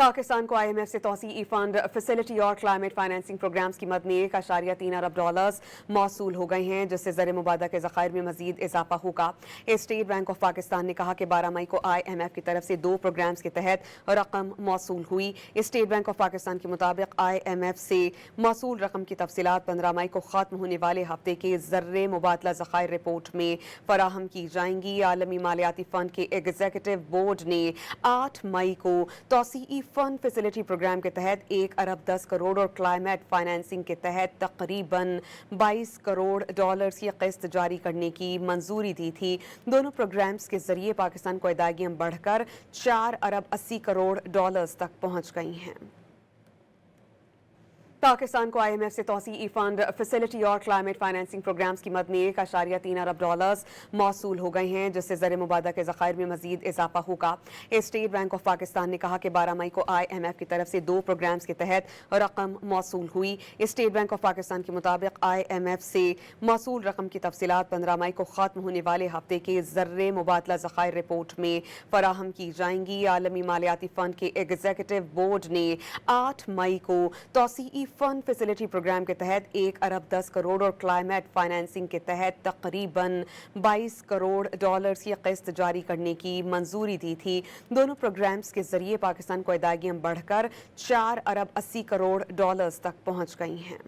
पाकिस्तान को IMF से तौसीई fund facility और क्लाइमेट फाइनेंसिंग प्रोग्राम्स की मद में $1.3 अरब मौसूल हो गए हैं, जिससे ज़र मुबादा के ज़खायर में मजीद इजाफा होगा। स्टेट बैंक ऑफ पाकिस्तान ने कहा कि 12 मई को IMF की तरफ से 2 प्रोग्राम्स के तहत रकम मौसूल हुई। स्टेट बैंक ऑफ पाकिस्तान के मुताबिक IMF से मौसूल रकम की तफसीलात 15 मई को ख़त्म होने वाले हफ्ते के ज़र मुबादला ज़खायर रिपोर्ट में फराहम की जाएंगी। आलमी मालियाती फ़ंड के एग्जीक्यूटिव बोर्ड ने 8 मई को तौसीई फंड फैसिलिटी प्रोग्राम के तहत $1 अरब 10 करोड़ और क्लाइमेट फाइनेंसिंग के तहत तकरीबन $22 करोड़ की किस्त जारी करने की मंजूरी दी थी। दोनों प्रोग्राम्स के जरिए पाकिस्तान को अदायगियां बढ़कर $4 अरब 80 करोड़ तक पहुंच गई हैं। पाकिस्तान को IMF से तौसीई फंड फैसिलिटी और क्लाइमेट फाइनेंसिंग प्रोग्राम्स की मद में $1.3 अरब मौसूल हो गए हैं, जिससे ज़र मुबादा के ज़खायर में मजीद इजाफा होगा। स्टेट बैंक ऑफ पाकिस्तान ने कहा कि 12 मई को IMF की तरफ से 2 प्रोग्राम्स के तहत रकम मौसूल हुई। स्टेट बैंक ऑफ पाकिस्तान के मुताबिक IMF से मौसूल रकम की तफसीलात 15 मई को ख़त्म होने वाले हफ्ते के ज़र मुबादला ज़खायर रिपोर्ट में फराहम की जाएंगी। आलमी मालियाती फ़ंड के एग्जीक्यूटिव बोर्ड ने 8 मई को तौसीई फंड फैसिलिटी प्रोग्राम के तहत $1 अरब 10 करोड़ और क्लाइमेट फाइनेंसिंग के तहत तकरीबन $22 करोड़ की किस्त जारी करने की मंजूरी दी थी। दोनों प्रोग्राम्स के जरिए पाकिस्तान को अदायगियां बढ़कर $4 अरब 80 करोड़ तक पहुंच गई हैं।